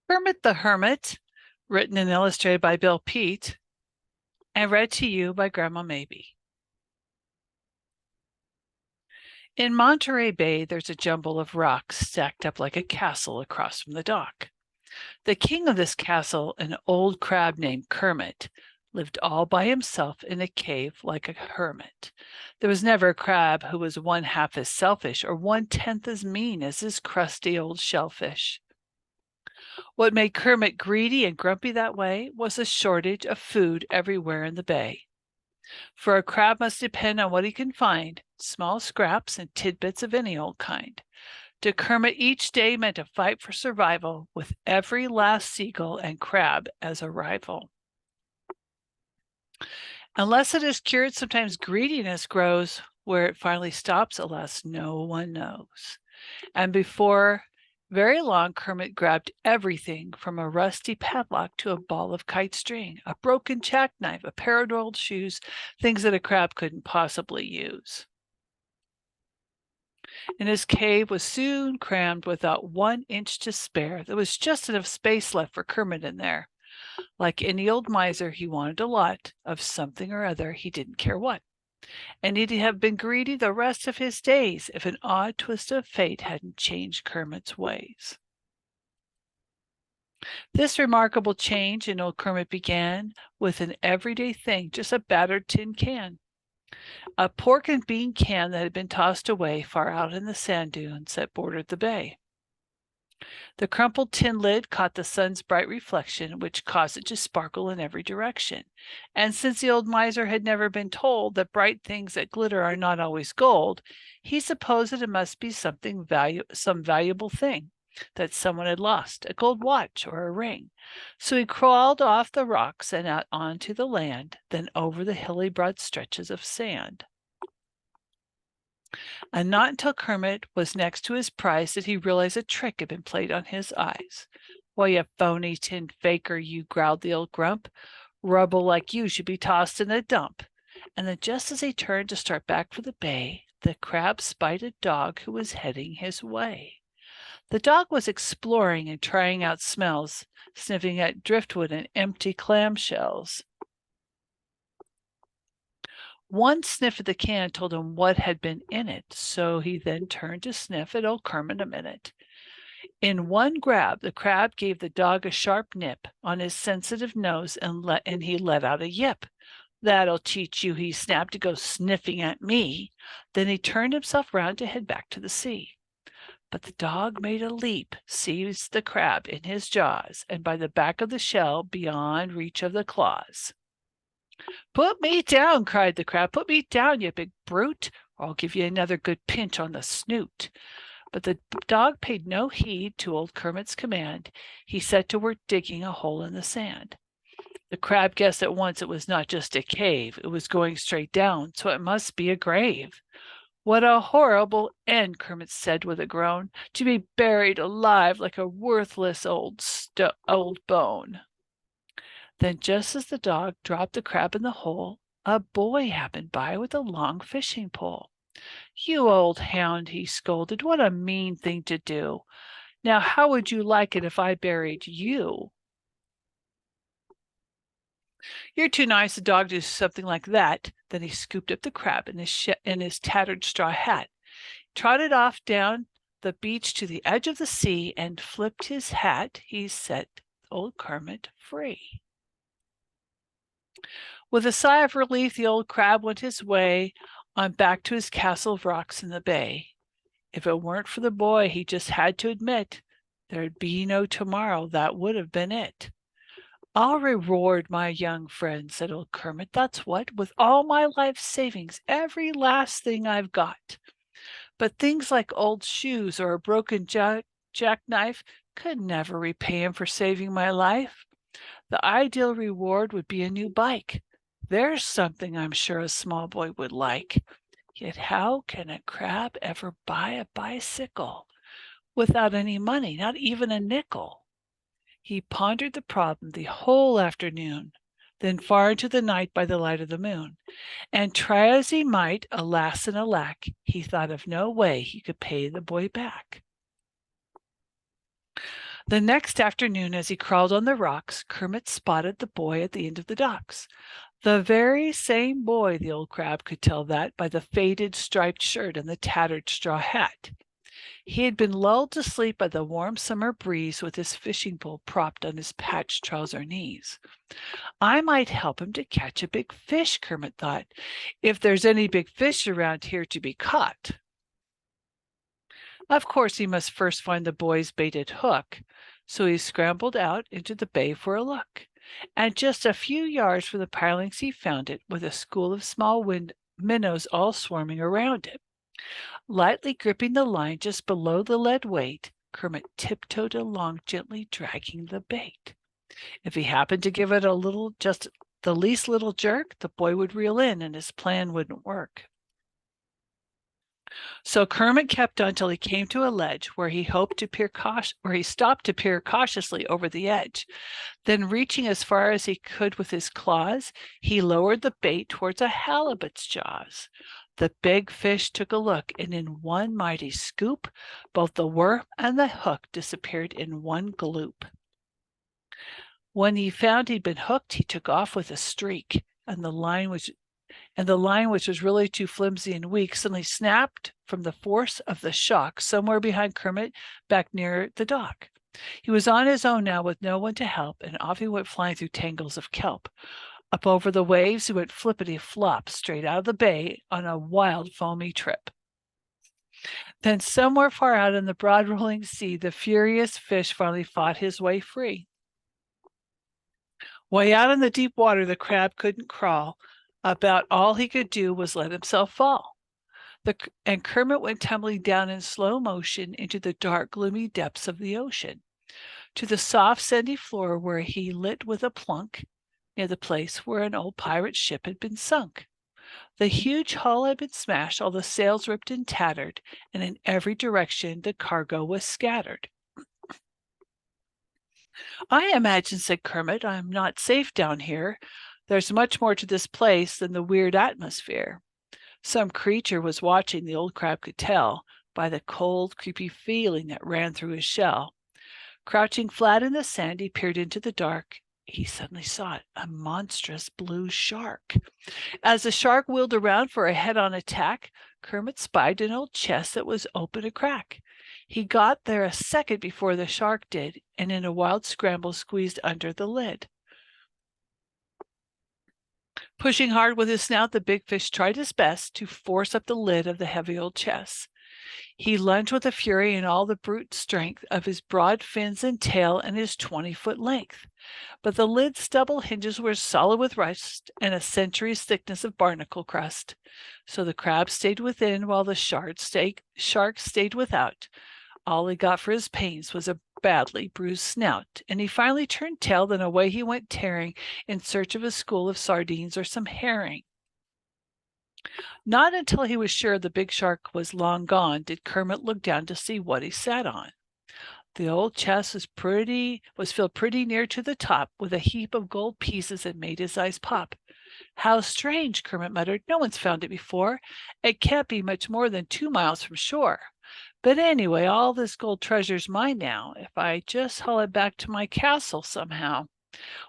Kermit the Hermit, written and illustrated by Peet, and read to you by Grandma Maybe. In Monterey Bay, there's a jumble of rocks stacked up like a castle across from the dock. The king of this castle, an old crab named Kermit, lived all by himself in a cave like a hermit. There was never a crab who was one half as selfish or 1/10 as mean as this crusty old shellfish. What made Kermit greedy and grumpy that way was a shortage of food everywhere in the bay. For a crab must depend on what he can find, small scraps and tidbits of any old kind. To Kermit, each day meant a fight for survival, with every last seagull and crab as a rival. Unless it is cured, sometimes greediness grows. Where it finally stops, alas, no one knows. And before very long, Kermit grabbed everything from a rusty padlock to a ball of kite string, a broken jackknife, a pair of old shoes, things that a crab couldn't possibly use. And his cave was soon crammed without 1 inch to spare. There was just enough space left for Kermit in there. Like any old miser, he wanted a lot of something or other, he didn't care what. And he'd have been greedy the rest of his days if an odd twist of fate hadn't changed Kermit's ways. This remarkable change in old Kermit began with an everyday thing, just a battered tin can. A pork and bean can that had been tossed away far out in the sand dunes that bordered the bay. The crumpled tin lid caught the sun's bright reflection, which caused it to sparkle in every direction. And since the old miser had never been told that bright things that glitter are not always gold, he supposed that it must be some valuable thing that someone had lost, a gold watch or a ring. So he crawled off the rocks and out onto the land, then over the hilly broad stretches of sand. And not until Kermit was next to his prize did he realize a trick had been played on his eyes. "Well, you phony tin faker, you," growled the old grump. "Rubble like you should be tossed in a dump." And then just as he turned to start back for the bay, the crab spied a dog who was heading his way. The dog was exploring and trying out smells, sniffing at driftwood and empty clamshells. One sniff at the can told him what had been in it, so he then turned to sniff at old Kermit a minute. In one grab, the crab gave the dog a sharp nip on his sensitive nose and he let out a yip. "That'll teach you," he snapped, "to go sniffing at me." Then he turned himself round to head back to the sea. But the dog made a leap, seized the crab in his jaws, and by the back of the shell beyond reach of the claws. "Put me down," cried the crab. "Put me down, you big brute, or I'll give you another good pinch on the snoot." But the dog paid no heed to old Kermit's command. He set to work digging a hole in the sand. The crab guessed at once it was not just a cave. It was going straight down, so it must be a grave. "What a horrible end," Kermit said with a groan, "to be buried alive like a worthless old bone." Then, just as the dog dropped the crab in the hole, a boy happened by with a long fishing pole. "You old hound," he scolded, "what a mean thing to do. Now, how would you like it if I buried you?" "You're too nice a dog to do something like that." Then he scooped up the crab in his tattered straw hat, trotted off down the beach to the edge of the sea, and flipped his hat. He set old Kermit free. With a sigh of relief, the old crab went his way on back to his castle of rocks in the bay. If it weren't for the boy, he just had to admit, there'd be no tomorrow. That would have been it. "I'll reward my young friend," said old Kermit. "That's what, with all my life savings, every last thing I've got. But things like old shoes or a broken jackknife could never repay him for saving my life. The ideal reward would be a new bike. There's something I'm sure a small boy would like. Yet how can a crab ever buy a bicycle without any money, not even a nickel?" He pondered the problem the whole afternoon, then far into the night by the light of the moon. And try as he might, alas and alack, he thought of no way he could pay the boy back. The next afternoon, as he crawled on the rocks, Kermit spotted the boy at the end of the docks. The very same boy, the old crab could tell that by the faded striped shirt and the tattered straw hat. He had been lulled to sleep by the warm summer breeze with his fishing pole propped on his patched trouser knees. I might help him to catch a big fish, Kermit thought, if there's any big fish around here to be caught. Of course, he must first find the boy's baited hook, so he scrambled out into the bay for a look. And just a few yards from the pilings he found it, with a school of small minnows all swarming around it. Lightly gripping the line just below the lead weight, Kermit tiptoed along, gently dragging the bait. If he happened to give it a little, just the least little jerk, the boy would reel in and his plan wouldn't work. So Kermit kept on till he came to a ledge where he stopped to peer cautiously over the edge. Then, reaching as far as he could with his claws, he lowered the bait towards a halibut's jaws. The big fish took a look, and in one mighty scoop, both the worm and the hook disappeared in one gloop. When he found he'd been hooked, he took off with a streak, and the line, which was really too flimsy and weak, suddenly snapped from the force of the shock somewhere behind Kermit, back near the dock. He was on his own now with no one to help, and off he went flying through tangles of kelp. Up over the waves he went flippity-flop straight out of the bay on a wild foamy trip. Then somewhere far out in the broad rolling sea, the furious fish finally fought his way free. Way out in the deep water, the crab couldn't crawl. About all he could do was let himself fall. And Kermit went tumbling down in slow motion into the dark, gloomy depths of the ocean, to the soft, sandy floor where he lit with a plunk, near the place where an old pirate ship had been sunk. The huge hull had been smashed, all the sails ripped and tattered, and in every direction the cargo was scattered. "I imagine," said Kermit, "I'm not safe down here. There's much more to this place than the weird atmosphere." Some creature was watching, the old crab could tell, by the cold, creepy feeling that ran through his shell. Crouching flat in the sand, he peered into the dark. He suddenly saw it, a monstrous blue shark. As the shark wheeled around for a head-on attack, Kermit spied an old chest that was open a crack. He got there a second before the shark did, and in a wild scramble squeezed under the lid. Pushing hard with his snout, the big fish tried his best to force up the lid of the heavy old chest. He lunged with a fury and all the brute strength of his broad fins and tail and his 20-foot length. But the lid's double hinges were solid with rust and a century's thickness of barnacle crust. So the crab stayed within while the shark stayed without. All he got for his pains was a badly bruised snout, and he finally turned tail, then away he went tearing in search of a school of sardines or some herring. Not until he was sure the big shark was long gone did Kermit look down to see what he sat on. The old chest was filled pretty near to the top with a heap of gold pieces that made his eyes pop. "How strange," Kermit muttered. "No one's found it before. It can't be much more than 2 miles from shore. But anyway, all this gold treasure's mine now, if I just haul it back to my castle somehow."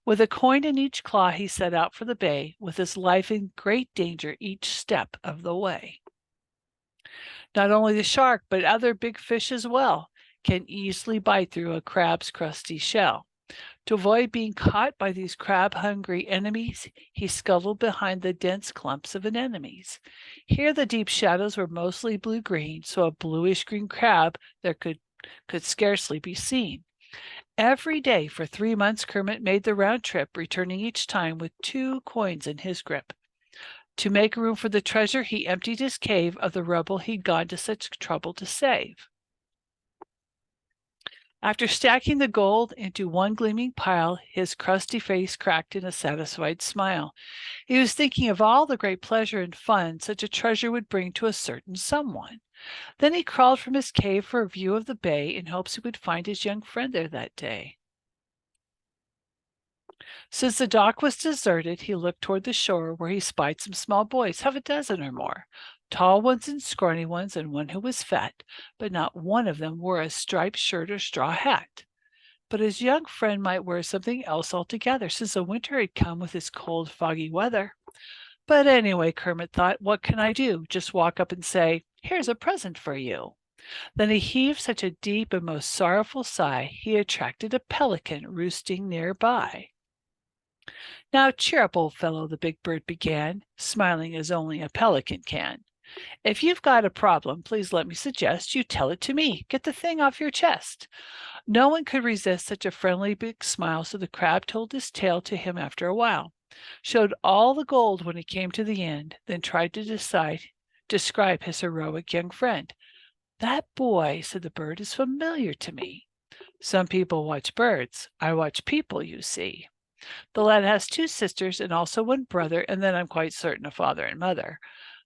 With a coin in each claw, he set out for the bay, with his life in great danger each step of the way. Not only the shark, but other big fish as well, can easily bite through a crab's crusty shell. To avoid being caught by these crab-hungry enemies, he scuttled behind the dense clumps of anemones. Here the deep shadows were mostly blue-green, so a bluish-green crab there could scarcely be seen. Every day for 3 months, Kermit made the round trip, returning each time with 2 coins in his grip. To make room for the treasure, he emptied his cave of the rubble he'd gone to such trouble to save. After stacking the gold into one gleaming pile, his crusty face cracked in a satisfied smile. He was thinking of all the great pleasure and fun such a treasure would bring to a certain someone. Then he crawled from his cave for a view of the bay in hopes he would find his young friend there that day. Since the dock was deserted, he looked toward the shore, where he spied some small boys, half a dozen or more, tall ones and scrawny ones, and one who was fat, but not one of them wore a striped shirt or straw hat. but his young friend might wear something else altogether, since the winter had come with its cold, foggy weather. But anyway, Kermit thought, what can I do? Just walk up and say, "Here's a present for you." Then he heaved such a deep and most sorrowful sigh, he attracted a pelican roosting nearby. "Now cheer up, old fellow," the big bird began, smiling as only a pelican can. "If you've got a problem, please let me suggest you tell it to me. Get the thing off your chest." No one could resist such a friendly big smile, so the crab told his tale to him after a while, showed all the gold when he came to the end, then tried to describe his heroic young friend. "That boy," said the bird, "is familiar to me. Some people watch birds. I watch people, you see. The lad has two sisters and also one brother, and then I'm quite certain a father and mother.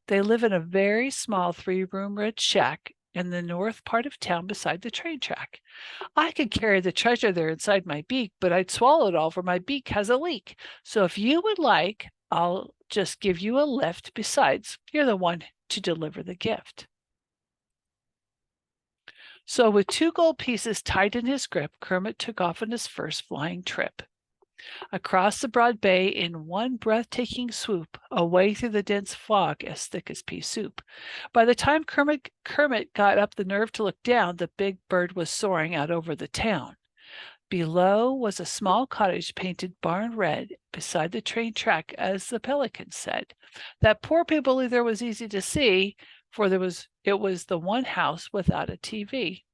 They live in a very small three-room red shack in the north part of town beside the train track. I could carry the treasure there inside my beak, but I'd swallow it all, for my beak has a leak. So if you would like, I'll just give you a lift. Besides, you're the one to deliver the gift." So with 2 gold pieces tight in his grip, Kermit took off on his first flying trip. Across the broad bay in one breathtaking swoop, away through the dense fog as thick as pea soup. By the time Kermit got up the nerve to look down, the big bird was soaring out over the town. Below was a small cottage painted barn red beside the train track, as the pelican said. That poor people either was easy to see, for it was the one house without a TV.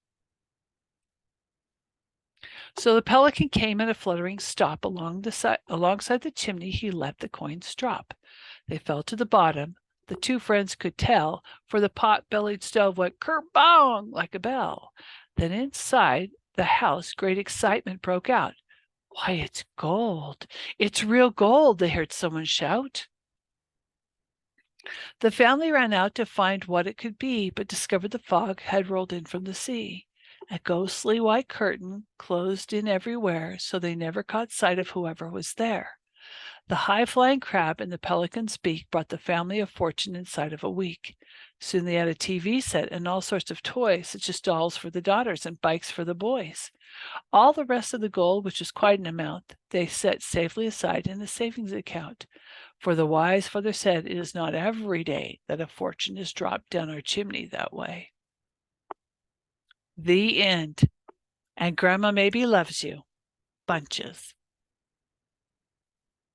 So the pelican came in a fluttering stop alongside the chimney. He let the coins drop. They fell to the bottom. The two friends could tell, for the pot-bellied stove went ker-bong like a bell. Then inside the house great excitement broke out. "Why, it's gold! It's real gold!" they heard someone shout. The family ran out to find what it could be, but discovered the fog had rolled in from the sea. A ghostly white curtain closed in everywhere, so they never caught sight of whoever was there. The high-flying crab in the pelican's beak brought the family a fortune inside of a week. Soon they had a TV set and all sorts of toys, such as dolls for the daughters and bikes for the boys. All the rest of the gold, which was quite an amount, they set safely aside in a savings account. For the wise father said, it is not every day that a fortune is dropped down our chimney that way. The end. And Grandma maybe loves you. Bunches.